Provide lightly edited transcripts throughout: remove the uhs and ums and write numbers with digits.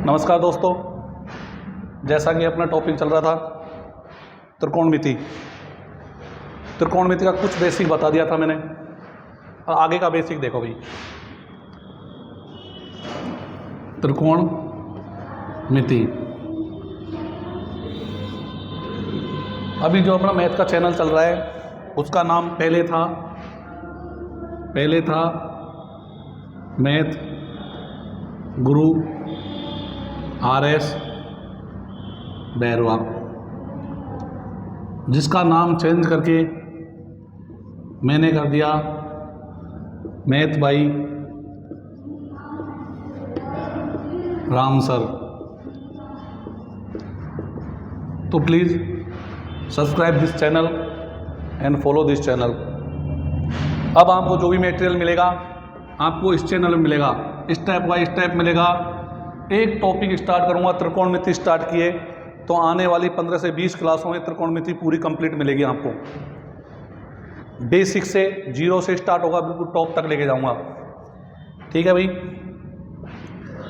नमस्कार दोस्तों, जैसा कि अपना टॉपिक चल रहा था त्रिकोणमिति। त्रिकोणमिति का कुछ बेसिक बता दिया था मैंने, और आगे का बेसिक देखो भाई। त्रिकोणमिति अभी जो अपना मैथ का चैनल चल रहा है उसका नाम पहले था मैथ गुरु RS बैरवा, जिसका नाम चेंज करके मैंने कर दिया मैथ बाई राम सर। तो please subscribe this channel and follow this channel. अब आपको जो भी मटेरियल मिलेगा आपको इस चैनल में मिलेगा, स्टेप बाय स्टेप मिलेगा। एक टॉपिक स्टार्ट करूंगा, त्रिकोणमिति स्टार्ट किए तो आने वाली 15 से 20 क्लासों में त्रिकोणमिति पूरी कंप्लीट मिलेगी आपको। बेसिक से 0 से स्टार्ट होगा, बिल्कुल टॉप तक लेके जाऊंगा। ठीक है भाई।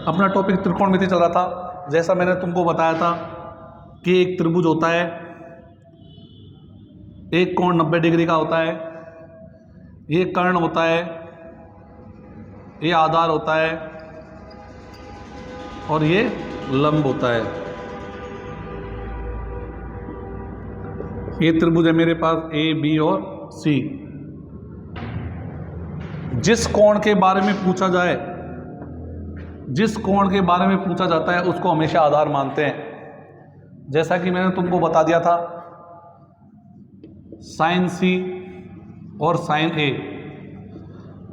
अपना टॉपिक त्रिकोणमिति चल रहा था। जैसा मैंने तुमको बताया था कि एक त्रिभुज होता है, एक कोण 90 डिग्री का होता है, ये कर्ण होता है, ये आधार होता है और ये लंब होता है। ये त्रिभुज है मेरे पास A, B और C। जिस कोण के बारे में पूछा जाता है उसको हमेशा आधार मानते हैं। जैसा कि मैंने तुमको बता दिया था साइन C और साइन A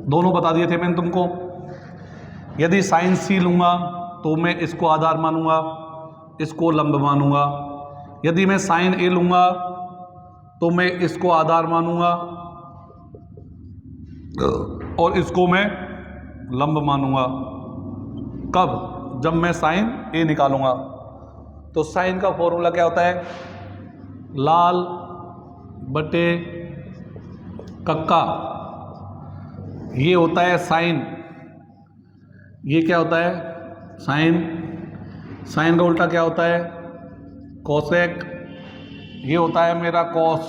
दोनों बता दिए थे मैंने तुमको। यदि साइन C लूंगा तो मैं इसको आधार मानूंगा, इसको लंब मानूंगा। यदि मैं साइन A लूंगा तो मैं इसको आधार मानूंगा और इसको मैं लंब मानूंगा। कब? जब मैं साइन A निकालूंगा। तो साइन का फॉर्मूला क्या होता है? लाल बटे कक्का, ये होता है साइन। ये क्या होता है? साइन। साइन का उल्टा क्या होता है? कोसेक। ये होता है मेरा कॉस।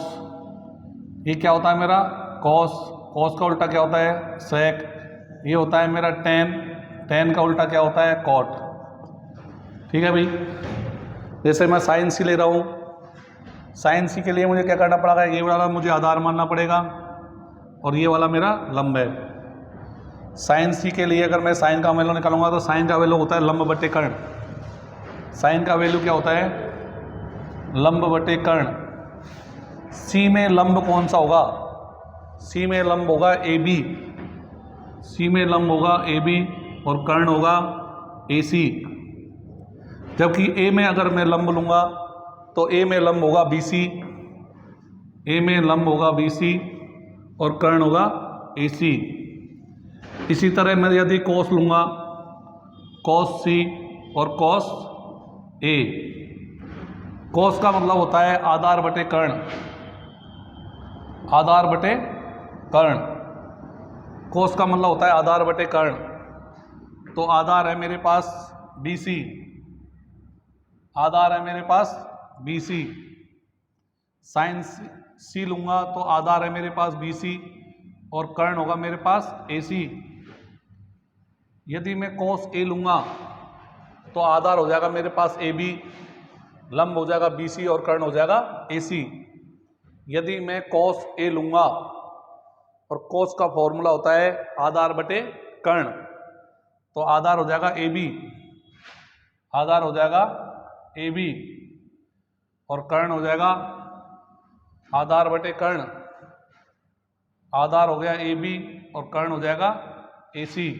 ये क्या होता है मेरा? कॉस। कॉस का उल्टा क्या होता है? सेक। ये होता है मेरा टेन। टेन का उल्टा क्या होता है? कॉट। ठीक है भाई। जैसे मैं साइन C ले रहा हूँ, साइन C के लिए मुझे क्या करना पड़ेगा? ये वाला मुझे आधार मानना पड़ेगा और ये वाला मेरा लंब है। साइन C के लिए अगर मैं साइन का वैल्यू निकालूंगा तो साइन का वैल्यू होता है लंब बटे कर्ण। साइन का वैल्यू क्या होता है? लंब बटे कर्ण। C में लंब कौन सा होगा? C में लंब होगा AB। C में लंब होगा AB और कर्ण होगा AC। जबकि A में अगर मैं लंब लूंगा तो A में लंब होगा BC। A में लंब होगा BC और कर्ण होगा AC। इसी तरह मैं यदि कॉस लूंगा, कॉस C और कॉस A। कॉस का मतलब होता है आधार बटे कर्ण। आधार बटे कर्ण। कॉस का मतलब होता है आधार बटे कर्ण। तो आधार है मेरे पास BC। आधार है मेरे पास BC। साइन C लूंगा तो आधार है मेरे पास BC और कर्ण होगा मेरे पास AC। यदि मैं cos A लूंगा तो आधार हो जाएगा मेरे पास AB, लंब हो जाएगा BC और कर्ण हो जाएगा AC। यदि मैं cos A लूंगा और cos का फॉर्मूला होता है आधार बटे कर्ण, तो आधार हो जाएगा AB। आधार हो जाएगा AB और कर्ण हो जाएगा आधार बटे कर्ण। आधार हो गया AB और कर्ण हो जाएगा AC।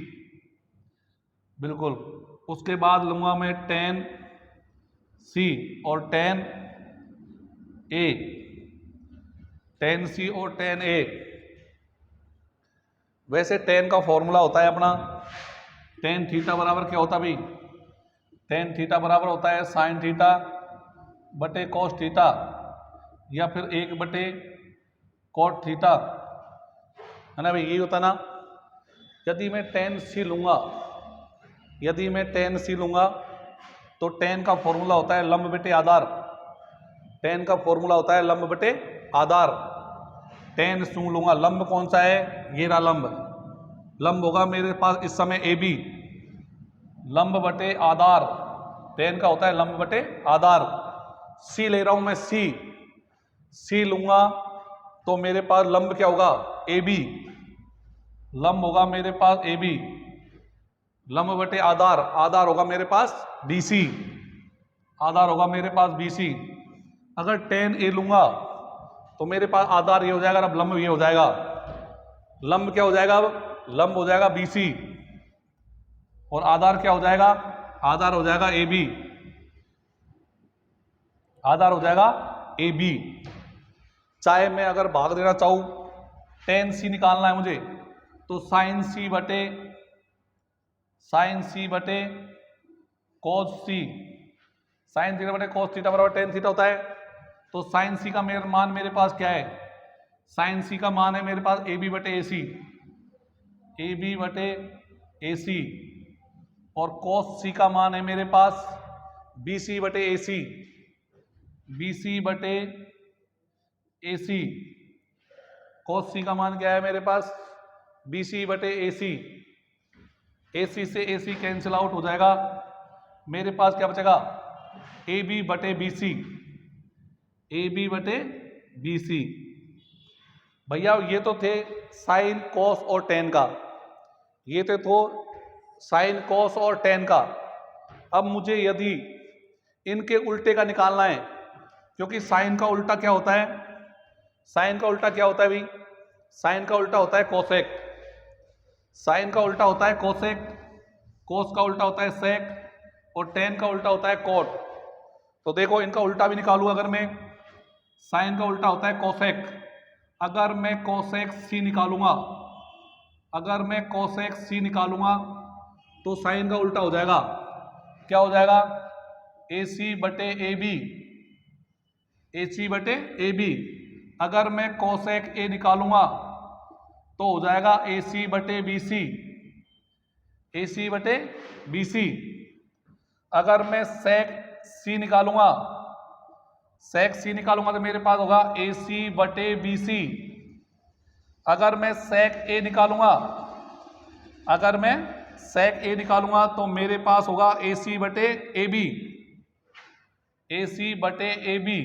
बिल्कुल। उसके बाद लूंगा मैं tan C और tan A। tan C और tan A। वैसे tan का फॉर्मूला होता है अपना tan थीटा बराबर क्या होता है भाई? tan थीटा बराबर होता है साइन थीटा बटे कॉस थीटा या फिर 1 बटे कॉट थीटा, है ना भाई? यही होता ना। यदि मैं tan C लूंगा तो टेन का फॉर्मूला होता है लंब बटे आधार। टेन का फॉर्मूला होता है लंब बटे आधार। टेन सूंघ लूंगा, लंब कौन सा है, ये रहा लंब। लंब होगा मेरे पास इस समय ए बी, लंब बटे आधार। टेन का होता है लंब बटे आधार। सी ले रहा हूं मैं, सी लूंगा तो मेरे पास लंब क्या होगा, ए बी। लंब होगा मेरे पास ए बी, लंब बटे आधार, आधार होगा मेरे पास बी सी, आधार होगा मेरे पास बी सी। अगर टेन ए लूंगा तो मेरे पास आधार ये हो जाएगा, अब लंब ये हो जाएगा। लंब क्या हो जाएगा, अब लंब हो जाएगा बी सी, और आधार क्या हो जाएगा, आधार हो जाएगा ए बी, आधार हो जाएगा ए बी। चाहे मैं अगर भाग देना चाहूं, टेन सी निकालना है मुझे, तो साइन सी बटे कॉस सी, साइन थीटा बटे कॉस थीटा बराबर टेन थीटा होता है। तो साइन सी का मान मेरे पास क्या है, साइन सी का मान है मेरे पास ए बी बटे ए सी, ए बी बटे ए सी, और कॉस सी का मान है मेरे पास बी सी बटे ए सी, बी सी बटे ए सी। कॉस सी का मान क्या है मेरे पास, बी सी बटे ए सी। ए सी से ए सी कैंसिल आउट हो जाएगा, मेरे पास क्या बचेगा, ए बी बटे बी सी, ए बी बटे बी सी। भैया ये तो थे साइन कॉस और टेन का, ये तो साइन कॉस और टेन का। अब मुझे यदि इनके उल्टे का निकालना है, क्योंकि साइन का उल्टा क्या होता है, साइन का उल्टा क्या होता है भाई, साइन का उल्टा होता है कोसेक, साइन का उल्टा होता है कोसेक, कोस का उल्टा होता है सेक, और टेन का उल्टा होता है कोट। तो देखो इनका उल्टा भी निकालूं अगर मैं, साइन का उल्टा होता है कोसेक, अगर मैं कोसेक सी निकालूंगा, अगर मैं कोसेक सी निकालूंगा तो साइन का उल्टा हो जाएगा, क्या हो जाएगा, ए सी बटे ए बी, ए सी बटे ए बी। अगर मैं कोसेक ए निकालूंगा तो हो जाएगा ए सी बटे बी सी, ए सी बटे बी सी। अगर मैं सेक सी निकालूंगा, सेक सी निकालूंगा तो मेरे पास होगा ए सी बटे बी सी। अगर मैं सेक ए निकालूंगा, अगर मैं सेक ए निकालूंगा तो मेरे पास होगा ए सी बटे ए बी, ए सी बटे ए बी।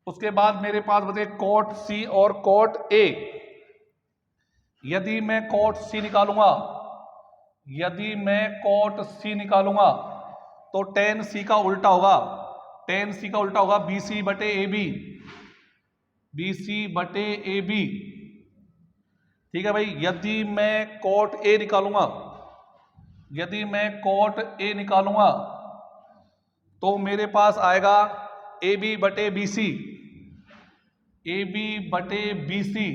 उसके बाद मेरे पास बचे कोट सी और कोट ए। यदि मैं कोट सी निकालूंगा, यदि मैं कोट सी निकालूंगा तो टेन सी का उल्टा होगा, टेन सी का उल्टा होगा बी सी बटे ए बी, बी सी बटे ए बी। ठीक है भाई, यदि मैं कोट ए निकालूंगा, यदि मैं कोट ए निकालूंगा तो मेरे पास आएगा ए बी बटे बी सी, ए बी बटे बी सी।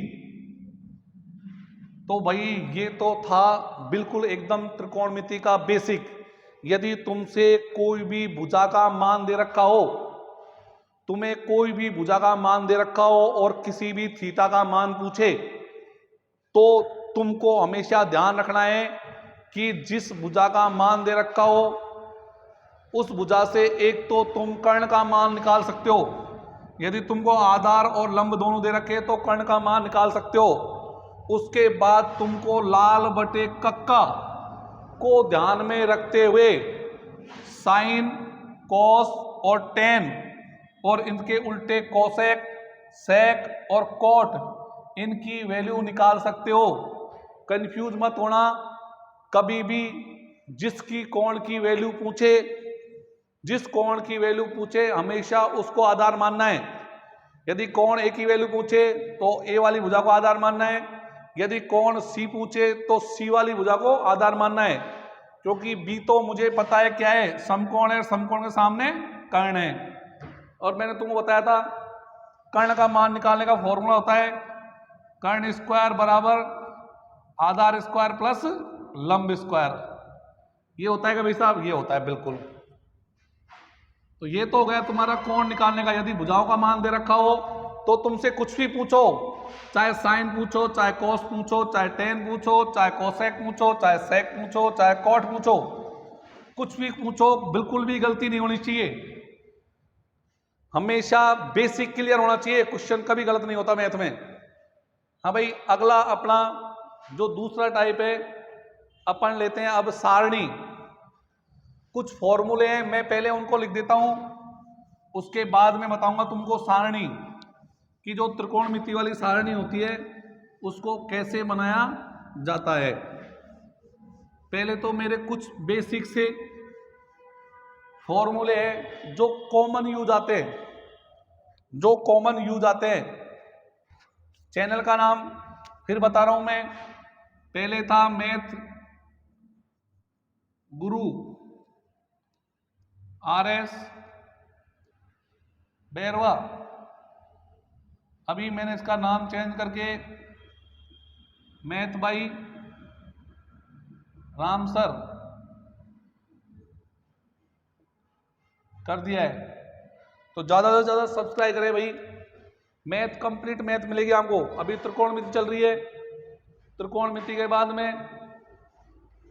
तो भाई ये तो था बिल्कुल एकदम त्रिकोणमिति का बेसिक। यदि तुमसे कोई भी भुजा का मान दे रखा हो, तुम्हें कोई भी भुजा का मान दे रखा हो और किसी भी थीटा का मान पूछे, तो तुमको हमेशा ध्यान रखना है कि जिस भुजा का मान दे रखा हो उस भुजा से एक तो तुम कर्ण का मान निकाल सकते हो। यदि तुमको आधार और लंब दोनों दे रखे तो कर्ण का मान निकाल सकते हो। उसके बाद तुमको लाल बटे कक्का को ध्यान में रखते हुए साइन, कॉस और टेन और इनके उल्टे कोसेक, सेक और कोट, इनकी वैल्यू निकाल सकते हो। कंफ्यूज मत होना, कभी भी जिसकी कोण की वैल्यू पूछे, जिस कोण की वैल्यू पूछे हमेशा उसको आधार मानना है। यदि कोण ए की वैल्यू पूछे तो ए वाली भुजा को आधार मानना है, यदि कोण सी पूछे तो सी वाली भुजा को आधार मानना है, क्योंकि बी तो मुझे पता है क्या है, समकोण है, समकोण के सामने कर्ण है। और मैंने तुमको बताया था कर्ण का मान निकालने का फॉर्मूला होता है कर्ण स्क्वायर बराबर आधार स्क्वायर प्लस लंब स्क्वायर। ये होता है क्या भाई साहब, ये होता है बिल्कुल। तो ये तो हो गया तुम्हारा कोण निकालने का। यदि भुजाओं का मान दे रखा हो तो तुमसे कुछ भी पूछो, चाहे साइन पूछो, चाहे कॉस पूछो, चाहे टेन पूछो, चाहे कोसेक पूछो, चाहे सेक पूछो, चाहे कॉट पूछो, कुछ भी पूछो, बिल्कुल भी गलती नहीं होनी चाहिए, हमेशा बेसिक क्लियर होना चाहिए, क्वेश्चन कभी गलत नहीं होता मैथ में। हाँ भाई, अगला अपना जो दूसरा टाइप है अपन लेते हैं अब सारणी। कुछ फॉर्मूले हैं, मैं पहले उनको लिख देता हूं, उसके बाद में बताऊंगा तुमको सारणी की, जो त्रिकोणमिति वाली सारणी होती है उसको कैसे बनाया जाता है। पहले तो मेरे कुछ बेसिक से फॉर्मूले हैं जो कॉमन यूज आते हैं, जो कॉमन यूज आते हैं। चैनल का नाम फिर बता रहा हूं मैं, पहले था मैथ गुरु RS बैरवा, अभी मैंने इसका नाम चेंज करके मैथ बाई राम सर कर दिया है। तो ज़्यादा से ज़्यादा सब्सक्राइब करें भाई, मैथ कंप्लीट मैथ मिलेगी आपको। अभी त्रिकोणमिति चल रही है, त्रिकोणमिति के बाद में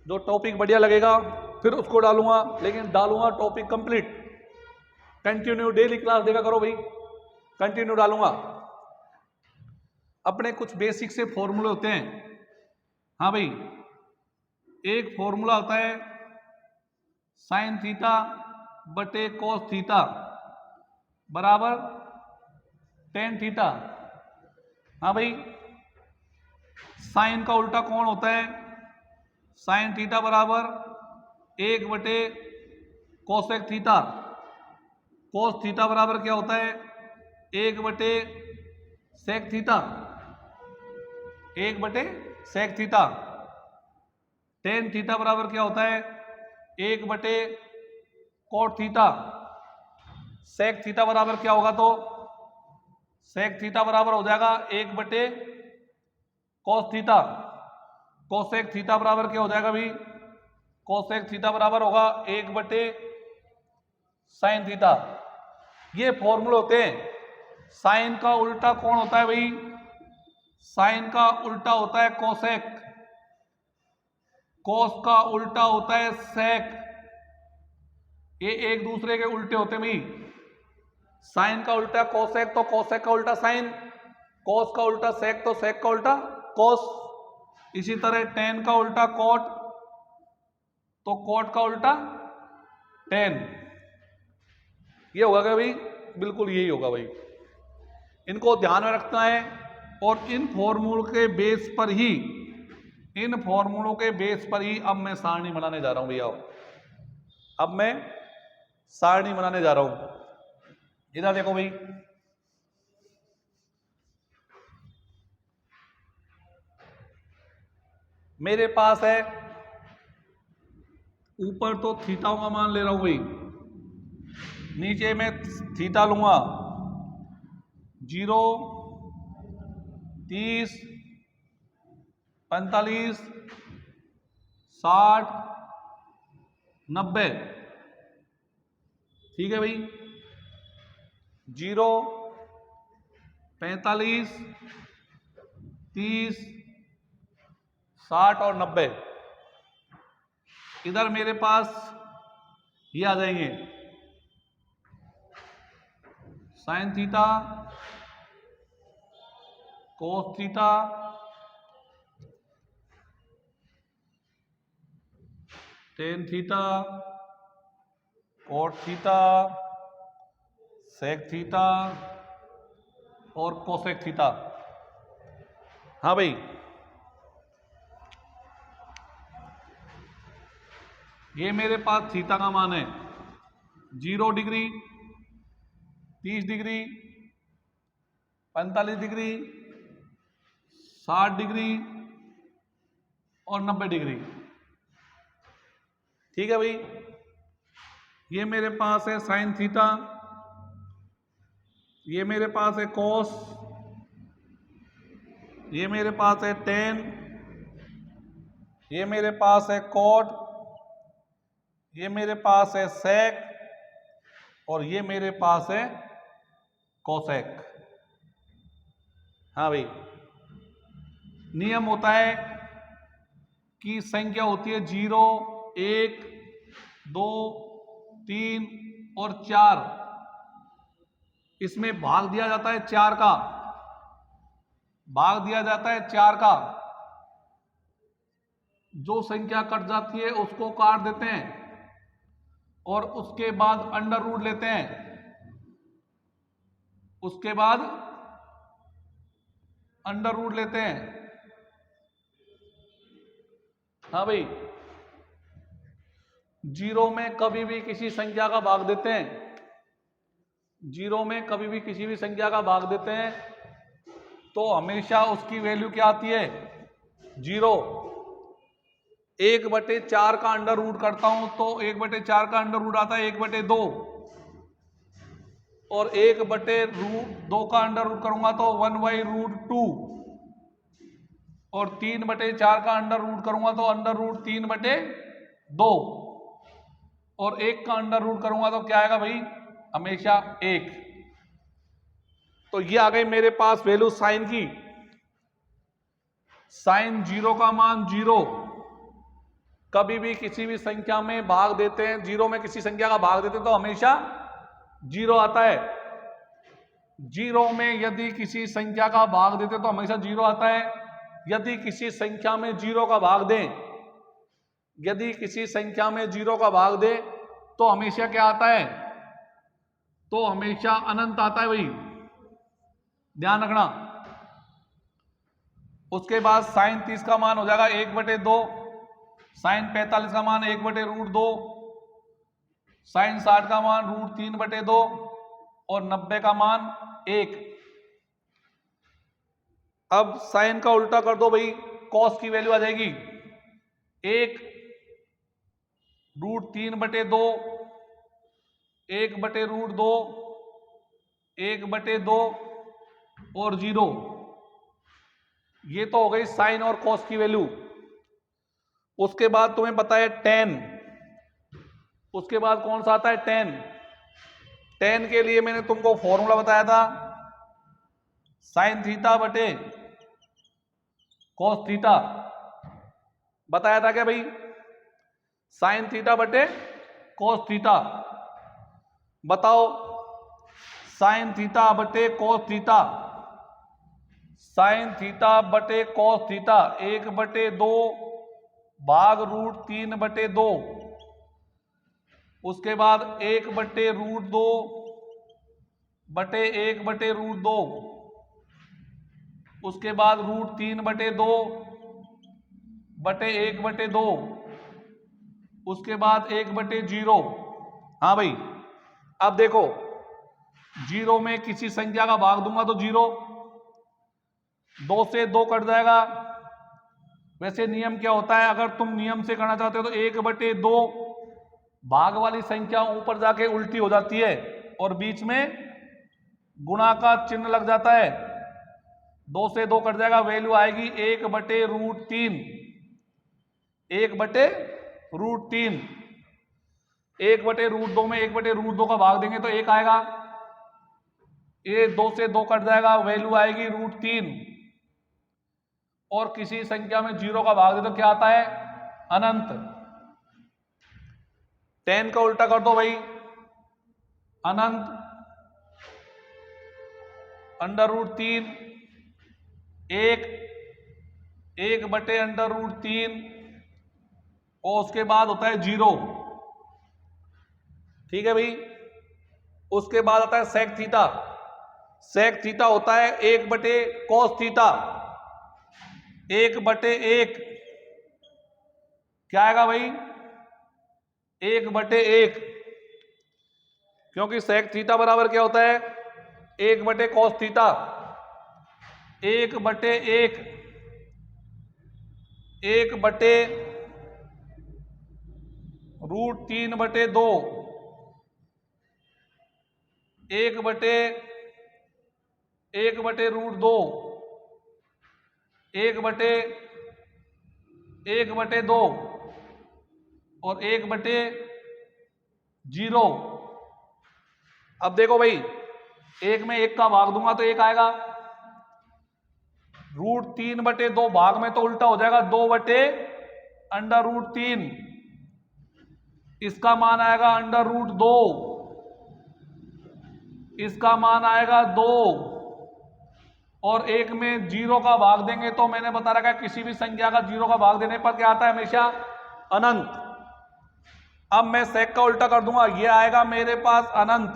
जो टॉपिक बढ़िया लगेगा फिर उसको डालूंगा, लेकिन डालूंगा topic complete. Continue daily class देखा करो भाई, कंटिन्यू डालूंगा। अपने कुछ बेसिक से फॉर्मूले होते हैं। हाँ भाई, एक फॉर्मूला होता है साइन थीटा बटे कोस थीटा बराबर टेन थीटा। हाँ भाई, साइन का उल्टा कौन होता है, साइन थीटा बराबर एक बटे कोसेक थीटा। कोस थीटा बराबर क्या होता है, एक बटे सेक थीटा, एक बटे सेक थीटा। टेन थीटा बराबर क्या होता है, एक बटे कोट थीटा। सेक थीटा बराबर क्या होगा, तो सेक थीटा बराबर हो जाएगा एक बटे कोस थीटा। कोसेक थीटा बराबर क्या हो जाएगा भाई, कोसेक थीटा बराबर होगा एक बटे साइन थीटा। ये फॉर्मूले होते हैं। साइन का उल्टा कौन होता है भाई, साइन का उल्टा होता है कोसेक, कोस का उल्टा होता है सेक। ये एक दूसरे के उल्टे होते हैं भाई। साइन का उल्टा कोसेक तो कोसेक का उल्टा साइन, कोस का उल्टा सेक तो सेक का उल्टा कोस। इसी तरह टेन का उल्टा कोट तो कोट का उल्टा टेन। ये होगा क्या भाई, बिल्कुल यही होगा भाई। इनको ध्यान में रखना है, और इन फॉर्मूलों के बेस पर ही, इन फॉर्मूलों के बेस पर ही अब मैं सारणी बनाने जा रहा हूं भैया। अब मैं सारणी बनाने जा रहा हूं। इधर देखो भाई, मेरे पास है, ऊपर तो थीटाओं का मान ले रहा हूं भाई, नीचे मैं थीटा लूंगा 0, 30, 45, 60, 90। ठीक है भाई, 0, 45, 30, 60 और 90। इधर मेरे पास ये आ जाएंगे sine theta, cos theta, tan theta, cot theta, sec theta और कोसेक थीटा। हाँ भाई, ये मेरे पास थीटा का मान है 0 डिग्री, 30 डिग्री, 45 डिग्री, 60 डिग्री और 90 डिग्री। ठीक है भाई, ये मेरे पास है साइन थीटा, ये मेरे पास है कोस, ये मेरे पास है टेन, ये मेरे पास है कोट, ये मेरे पास है सेक और ये मेरे पास है कोसेक। हाँ भाई, नियम होता है कि संख्या होती है 0, 1, 2, 3 और 4, इसमें भाग दिया जाता है 4 का, भाग दिया जाता है 4 का। जो संख्या कट जाती है उसको काट देते हैं और उसके बाद अंडर रूट लेते हैं, उसके बाद अंडर रूट लेते हैं। हाँ भाई, जीरो में कभी भी किसी संख्या का भाग देते हैं, जीरो में कभी भी किसी भी संख्या का भाग देते हैं तो हमेशा उसकी वैल्यू क्या आती है? जीरो। 1/4 का अंडर रूट करता हूं तो 1/4 का अंडर रूट आता है 1/2, और 1/√2 का अंडर रूट करूंगा तो 1/√2, और 3/4 का अंडर रूट करूंगा तो अंडर रूट 3/2, और 1 का अंडर रूट करूंगा तो क्या आएगा भाई? हमेशा 1। तो ये आ गई मेरे पास वैल्यू साइन की। साइन जीरो का मान 0, कभी भी किसी भी संख्या में भाग देते हैं, जीरो में किसी संख्या का भाग देते हैं तो हमेशा 0 आता है। जीरो में यदि किसी संख्या का भाग देते तो हमेशा 0 आता है। यदि किसी संख्या में 0 का भाग दें, यदि किसी संख्या में 0 का भाग दें तो हमेशा क्या आता है? तो हमेशा अनंत आता है भाई, ध्यान रखना। उसके बाद साइन 30 का मान हो जाएगा 1/2, साइन 45 का मान 1/√2, साइन 60 का मान √3/2 और 90 का मान 1। अब साइन का उल्टा कर दो भाई, कॉस की वैल्यू आ जाएगी 1√3/2, 1/√2, 1/2 और 0। ये तो हो गई साइन और कॉस की वैल्यू। उसके बाद तुम्हें पता है टेन, उसके बाद कौन सा आता है? टेन। टेन के लिए मैंने तुमको फॉर्मूला बताया था, साइन थीटा बटे कॉस थीटा। बताया था क्या भाई? साइन थीटा बटे कॉस थीटा। बताओ, साइन थीटा बटे कॉस थीटा, साइन थीटा बटे कॉस थीटा 1/2 भाग √3/2, उसके बाद 1/√2 बटे 1/√2, उसके बाद √3/2 बटे 1/2, उसके बाद 1/0। हाँ भाई, अब देखो, जीरो में किसी संख्या का भाग दूंगा तो 0, 2 से 2 कट जाएगा। वैसे नियम क्या होता है, अगर तुम नियम से करना चाहते हो तो 1/2 भाग वाली संख्या ऊपर जाके उल्टी हो जाती है और बीच में गुणा का चिन्ह लग जाता है। 2 से 2 कट जाएगा, वैल्यू आएगी 1/√3, 1/√3। 1/√2 में 1/√2 का भाग देंगे तो 1 आएगा। ये 2 से 2 कट जाएगा, वैल्यू आएगी √3, और किसी संख्या में 0 का भाग दे तो क्या आता है? अनंत। 10 का उल्टा कर दो भाई, अनंत, √3, 1/√3, और उसके बाद होता है 0। ठीक है भाई। उसके बाद आता है सेक थीटा। सेक थीटा होता है 1/cos थीटा, 1/1। क्या आएगा भाई? 1/1, क्योंकि सेक थीटा बराबर क्या होता है? 1/cos theta. 1/1, 1/√3/2, 1/1/√2, 1/1/2 और 1/0। अब देखो भाई, 1 में 1 का भाग दूंगा तो 1 आएगा। √3/2 भाग में तो उल्टा हो जाएगा, 2/√3। इसका मान आएगा अंडर रूट 2, इसका मान आएगा 2, और एक में 0 का भाग देंगे तो मैंने बता रखा है किसी भी संख्या का 0 का भाग देने पर क्या आता है, हमेशा अनंत। अब मैं sec का उल्टा कर दूंगा, ये आएगा मेरे पास अनंत,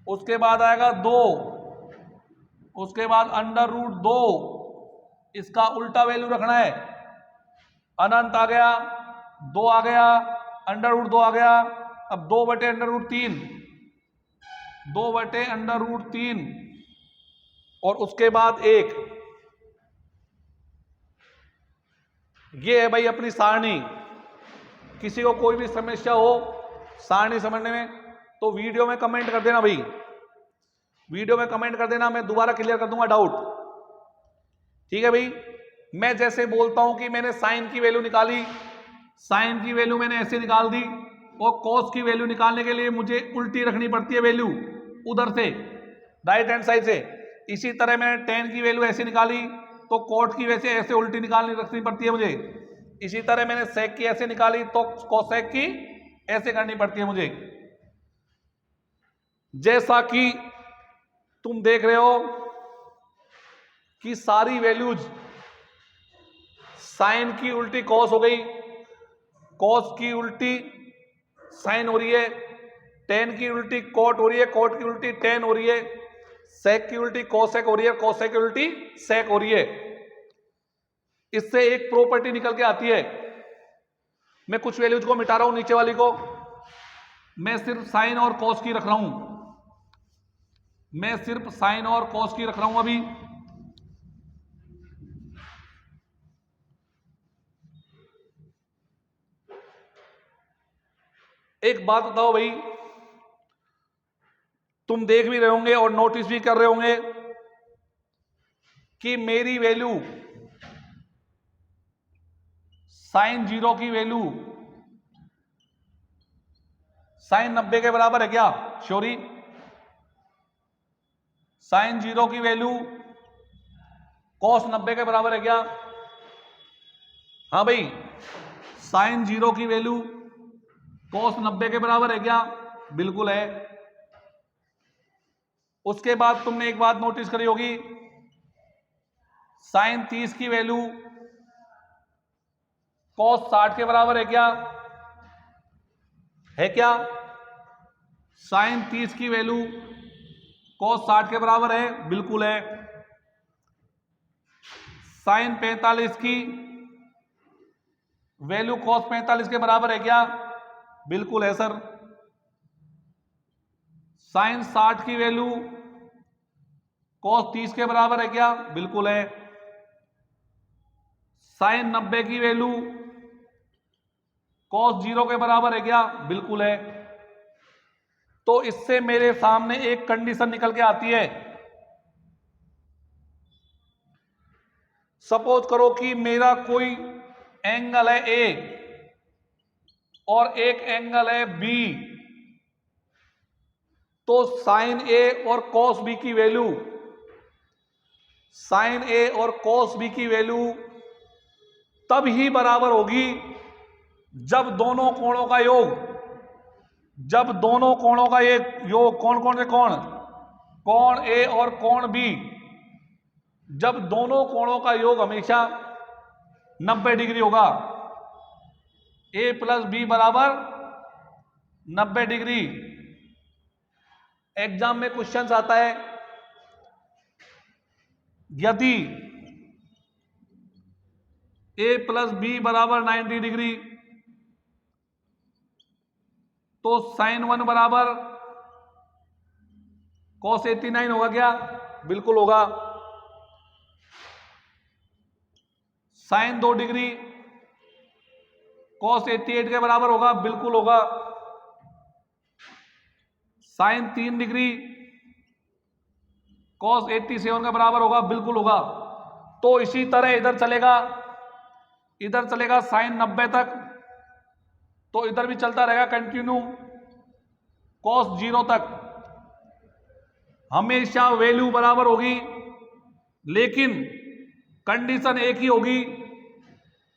उसके बाद आएगा 2, उसके बाद अंडर रूट 2, इसका उल्टा वैल्यू रखना है, अनंत आ गया, 2 आ गया, अंडर रूट 2 आ गया, अब 2 बटे अंडर रूट 3, 2 बटे अंडर रूट 3, और उसके बाद 1। ये है भाई अपनी सारणी। किसी को कोई भी समस्या हो सारणी समझने में तो वीडियो में कमेंट कर देना भाई, वीडियो में कमेंट कर देना, मैं दोबारा क्लियर कर दूंगा डाउट। ठीक है भाई, मैं जैसे बोलता हूं कि मैंने साइन की वैल्यू निकाली, साइन की वैल्यू मैंने ऐसे निकाल दी, और कॉस की वैल्यू निकालने के लिए मुझे उल्टी रखनी पड़ती है वैल्यू उधर से, राइट हैंड साइड से। इसी तरह मैंने टेन की वैल्यू ऐसे निकाली तो कॉट की वैसे ऐसे उल्टी रखनी पड़ती है मुझे। इसी तरह मैंने सेक की ऐसे निकाली तो कोसेक की ऐसे करनी पड़ती है मुझे। जैसा कि तुम देख रहे हो कि सारी वैल्यूज, साइन की उल्टी कॉस हो गई, कॉस की उल्टी साइन हो रही है, टेन की उल्टी कॉट हो रही है, कॉट की उल्टी टेन हो रही है, सेक की उल्टी कोसेक हो रही है, कोसेक की उल्टी सेक हो रही है। इससे एक प्रॉपर्टी निकल के आती है, मैं कुछ वैल्यूज को मिटा रहा हूं, नीचे वाली को मैं सिर्फ साइन और कॉस की रख रहा हूं, मैं सिर्फ साइन और कॉस की रख रहा हूं अभी। एक बात बताओ भाई, तुम देख भी रहे होंगे और नोटिस भी कर रहे होंगे कि मेरी वैल्यू साइन 0 की वैल्यू साइन 90 के बराबर है क्या? श्योरी, साइन 0 की वैल्यू कॉस 90 के बराबर है क्या? हाँ भाई, साइन 0 की वैल्यू कॉस 90 के बराबर है क्या? बिल्कुल है। उसके बाद तुमने एक बात नोटिस करी होगी, साइन 30 की वैल्यू कॉस 60 के बराबर है क्या? है क्या? साइन 30 की वैल्यू कॉस 60 के बराबर है, बिल्कुल है। साइन 45 की वैल्यू कॉस 45 के बराबर है क्या? बिल्कुल है सर। साइन 60 की वैल्यू कॉस 30 के बराबर है क्या? बिल्कुल है। साइन 90 की वैल्यू कॉस 0 के बराबर है क्या? बिल्कुल है। तो इससे मेरे सामने एक कंडीशन निकल के आती है। सपोज करो कि मेरा कोई एंगल है ए और एक एंगल है बी, तो साइन ए और कॉस बी की वैल्यू, साइन ए और कॉस बी की वैल्यू तब ही बराबर होगी जब दोनों कोणों का योग, जब दोनों कोणों का एक योग, कौन कौन से कोण, कोण ए और कोण बी, जब दोनों कोणों का योग हमेशा 90 डिग्री होगा। ए प्लस बी बराबर 90 डिग्री। एग्जाम में क्वेश्चन आता है, यदि ए प्लस बी बराबर 90 डिग्री तो साइन 1 बराबर कॉस 89 होगा क्या? बिल्कुल होगा। साइन 2 डिग्री कॉस 88 के बराबर होगा? बिल्कुल होगा। साइन 3 डिग्री कॉस 87 के बराबर होगा? बिल्कुल होगा। तो इसी तरह इधर चलेगा, इधर चलेगा साइन 90 तक, तो इधर भी चलता रहेगा कंटिन्यू कॉस 0 तक। हमेशा वैल्यू बराबर होगी, लेकिन कंडीशन एक ही होगी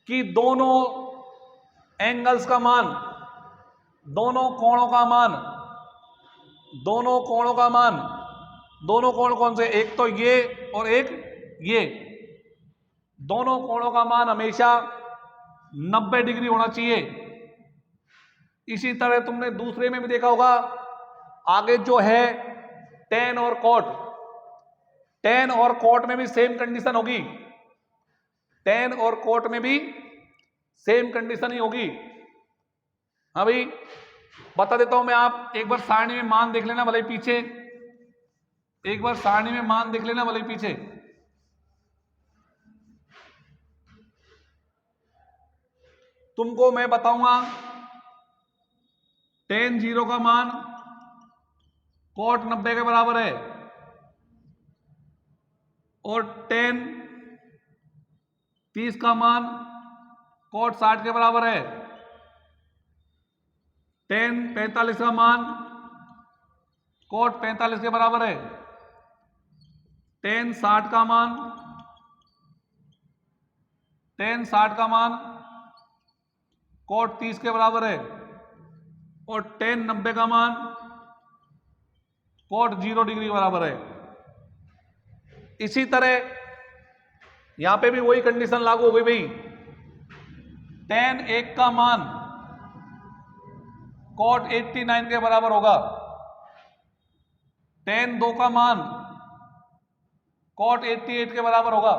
कि दोनों एंगल्स का मान दोनों कोणों का मान, दोनों कोणों का मान, दोनों कोण कौन से, एक तो ये और एक ये, दोनों कोणों का मान हमेशा 90 डिग्री होना चाहिए। इसी तरह तुमने दूसरे में भी देखा होगा, आगे जो है टेन और कॉट, टेन और कॉट में भी सेम कंडीशन होगी, टेन और कॉट में भी सेम कंडीशन ही होगी। अभी बता देता हूं मैं, आप एक बार सारणी में मान देख लेना भले ही पीछे, एक बार सारणी में मान देख लेना भले ही पीछे। तुमको मैं बताऊंगा टेन 0 का मान कॉट 90 के बराबर है, और टेन 30 का मान कॉट 60 के बराबर है, टेन 45 का मान कॉट 45 के बराबर है, टेन 60 का मान, टेन 60 का मान कॉट 30 के बराबर है, और टेन 90 का मान कॉट 0 डिग्री के बराबर है। इसी तरह यहां पे भी वही कंडीशन लागू हो गई भाई, टेन 1 का मान कॉट 89 के बराबर होगा, टेन 2 का मान कॉट 88 के बराबर होगा,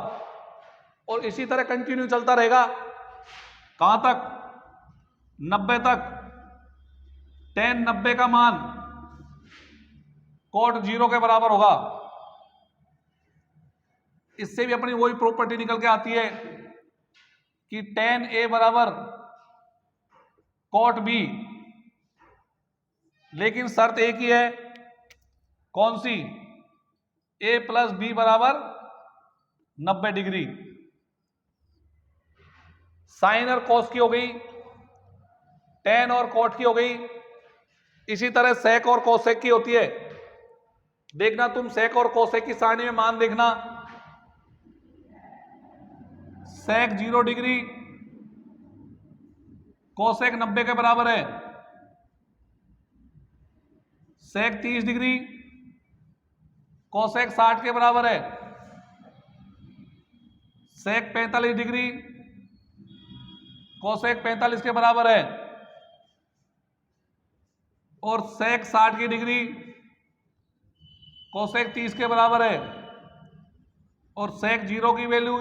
और इसी तरह कंटिन्यू चलता रहेगा। कहां तक? 90 तक। टेन 90 का मान कॉट 0 के बराबर होगा। इससे भी अपनी वही प्रॉपर्टी निकल के आती है कि टेन ए बराबर कॉट बी, लेकिन शर्त एक ही है, कौन सी? ए प्लस बी बराबर 90 डिग्री। साइन और कॉस की हो गई, टेन और कॉट की हो गई। इसी तरह सेक और कोसेक की होती है। देखना तुम सेक और कोसेक की सारणी में मान देखना, सेक 0 डिग्री, कोसेक 90 के बराबर है, सेक 30 डिग्री, कोसेक 60 के बराबर है, सेक 45 डिग्री, कोसेक 45 के बराबर है, और सेक 60 की डिग्री कोसेक 30 के बराबर है, और सेक 0 की वैल्यू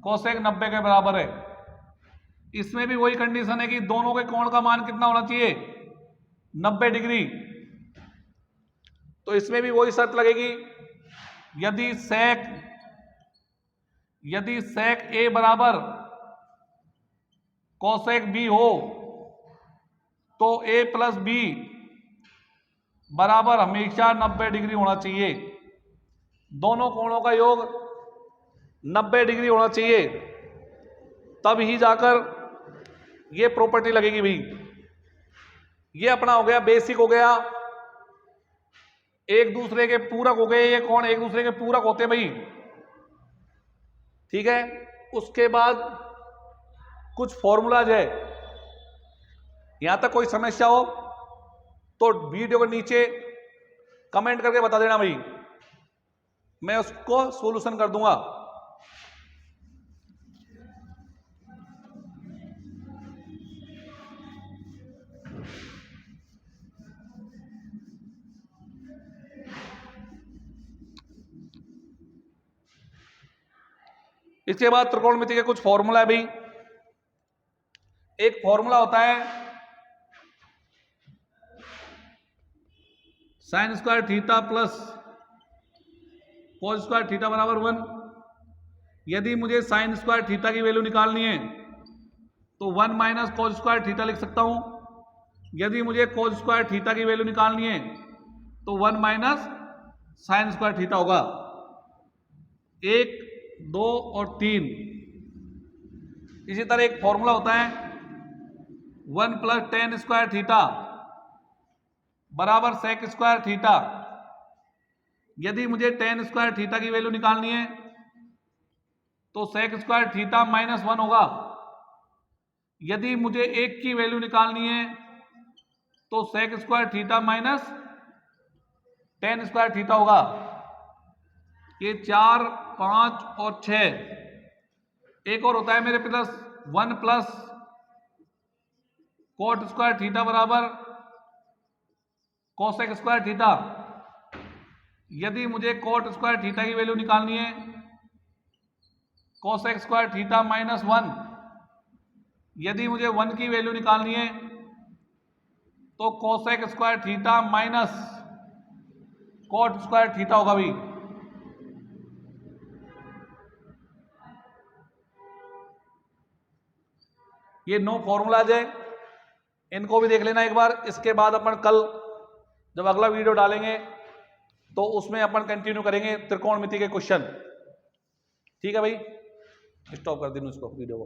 कोसेक 90 के बराबर है। इसमें भी वही कंडीशन है कि दोनों के कोण का मान कितना होना चाहिए? 90 डिग्री। तो इसमें भी वही शर्त लगेगी, यदि सेक ए बराबर कोसेक बी हो तो ए प्लस बी बराबर हमेशा 90 डिग्री होना चाहिए। दोनों कोणों का योग 90 डिग्री होना चाहिए, तब ही जाकर ये प्रॉपर्टी लगेगी भाई। ये अपना हो गया, बेसिक हो गया, एक दूसरे के पूरक हो गए, ये कोण एक दूसरे के पूरक होते हैं भाई, ठीक है। उसके बाद कुछ फॉर्मूलाज है। यहां तक कोई समस्या हो तो वीडियो के नीचे कमेंट करके बता देना भाई, मैं उसको सॉल्यूशन कर दूंगा। इसके बाद त्रिकोणमिति के कुछ फॉर्मूला है भाई। एक फॉर्मूला होता है sine square theta plus cos square theta बराबर 1। यदि मुझे साइन स्क्वायर थीटा की वैल्यू निकालनी है तो 1 माइनस कॉस स्क्वायर थीटा लिख सकता हूं। यदि मुझे कॉस स्क्वायर थीटा की वैल्यू निकालनी है तो 1 माइनस साइन स्क्वायर थीटा होगा। 1, 2 और 3। इसी तरह एक फॉर्मूला होता है 1 प्लस टेन स्क्वायर थीटा बराबर सेक स्क्वायर थीटा। यदि मुझे टेन स्क्वायर थीटा की वैल्यू निकालनी है तो सेक स्क्वायर थीटा -1 होगा। यदि मुझे 1 की वैल्यू निकालनी है तो sec square theta minus tan square theta होगा। ये 4, 5 और 6। एक और होता है मेरे plus 1 plus coat square theta बराबर कोसेक स्क्वायर थीटा। यदि मुझे कोट स्क्वायर थीटा की वैल्यू निकालनी है, कोसेक स्क्वायर थीटा माइनस 1। यदि मुझे 1 की वैल्यू निकालनी है तो cosec square theta minus cot square theta होगा भाई। ये 9 फॉर्मूलाज है, इनको भी देख लेना एक बार। इसके बाद अपन कल जब अगला वीडियो डालेंगे तो उसमें अपन कंटिन्यू करेंगे त्रिकोणमिति के क्वेश्चन। ठीक है भाई, स्टॉप कर देना इसको वीडियो को।